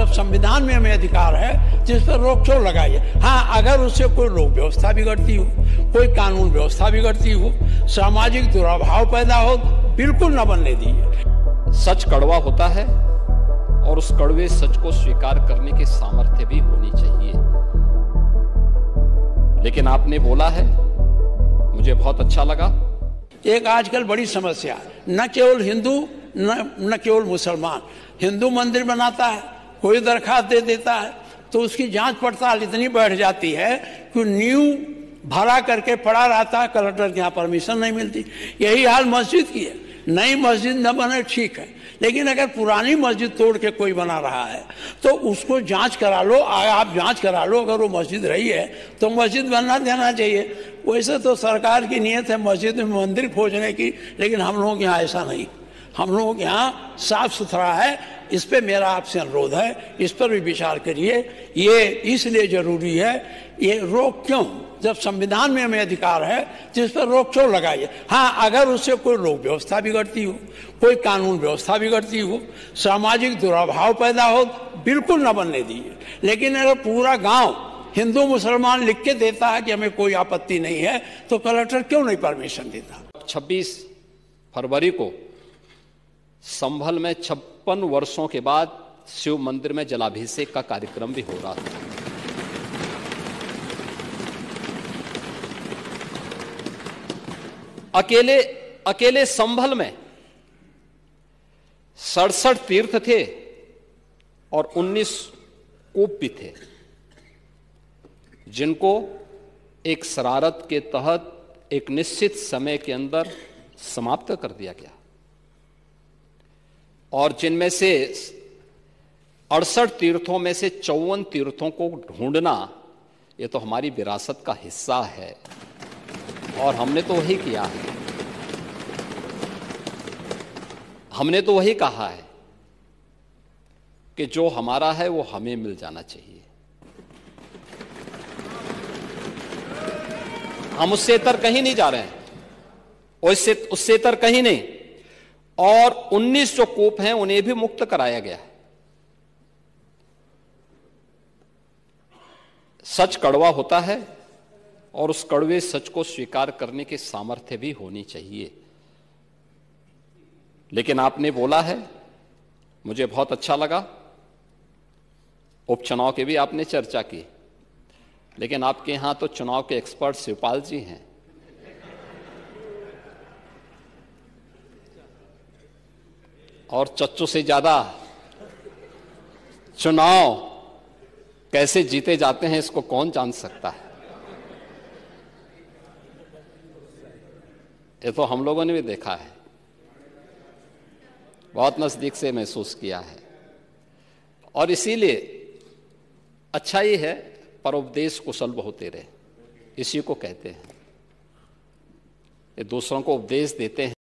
जब संविधान में हमें अधिकार है जिस पर रोक क्यों लगाइए। हाँ, अगर उससे कोई लोक व्यवस्था बिगड़ती हो, कोई कानून व्यवस्था बिगड़ती हो, सामाजिक दुराभाव पैदा हो, बिल्कुल न बनने दीजिए। सच कड़वा होता है और उस कड़वे सच को स्वीकार करने की सामर्थ्य भी होनी चाहिए। लेकिन आपने बोला है, मुझे बहुत अच्छा लगा। एक आजकल बड़ी समस्या, न केवल हिंदू न केवल मुसलमान, हिंदू मंदिर बनाता है, कोई दरखास्त दे देता है तो उसकी जांच पड़ताल इतनी बढ़ जाती है कि नींव भरा करके पड़ा रहता है, कलेक्टर के यहाँ परमिशन नहीं मिलती। यही हाल मस्जिद की है। नई मस्जिद न बने ठीक है, लेकिन अगर पुरानी मस्जिद तोड़ के कोई बना रहा है तो उसको जांच करा लो। आप जांच करा लो, अगर वो मस्जिद रही है तो मस्जिद बनना देना चाहिए। वैसे तो सरकार की नीयत है मस्जिद में मंदिर खोजने की, लेकिन हम लोगों के यहाँ ऐसा नहीं। हम लोगों के यहाँ साफ सुथरा है। इस पे मेरा आपसे अनुरोध है, इस पर भी विचार करिए। ये इसलिए जरूरी है, ये रोक क्यों, जब संविधान में हमें अधिकार है जिस पर रोक क्यों लगाइए। हाँ, अगर उससे कोई लोक व्यवस्था बिगड़ती हो, कोई कानून व्यवस्था बिगड़ती हो, सामाजिक दुराभाव पैदा हो, बिल्कुल न बनने दीजिए। लेकिन अगर पूरा गांव हिंदू मुसलमान लिख के देता है कि हमें कोई आपत्ति नहीं है, तो कलेक्टर क्यों नहीं परमिशन देता। 26 फरवरी को संभल में 56 वर्षों के बाद शिव मंदिर में जलाभिषेक का कार्यक्रम भी हो रहा था। अकेले संभल में 67 तीर्थ थे और 19 कूप भी थे, जिनको एक शरारत के तहत एक निश्चित समय के अंदर समाप्त कर दिया गया, और जिनमें से 68 तीर्थों में से 54 तीर्थों को ढूंढना ये तो हमारी विरासत का हिस्सा है और हमने तो वही किया है। हमने तो वही कहा है कि जो हमारा है वो हमें मिल जाना चाहिए। हम उससे इतर कहीं नहीं जा रहे हैं, उससे इतर कहीं नहीं। और 19 जो कूप हैं उन्हें भी मुक्त कराया गया है। सच कड़वा होता है और उस कड़वे सच को स्वीकार करने की सामर्थ्य भी होनी चाहिए। लेकिन आपने बोला है, मुझे बहुत अच्छा लगा। उपचुनाव की भी आपने चर्चा की, लेकिन आपके यहां तो चुनाव के एक्सपर्ट शिवपाल जी हैं। और चच्चू से ज्यादा चुनाव कैसे जीते जाते हैं इसको कौन जान सकता है। ये तो हम लोगों ने भी देखा है, बहुत नजदीक से महसूस किया है। और इसीलिए अच्छा ही है, परोपदेश कुशल बहुतेरे, इसी को कहते हैं। ये दूसरों को उपदेश देते हैं।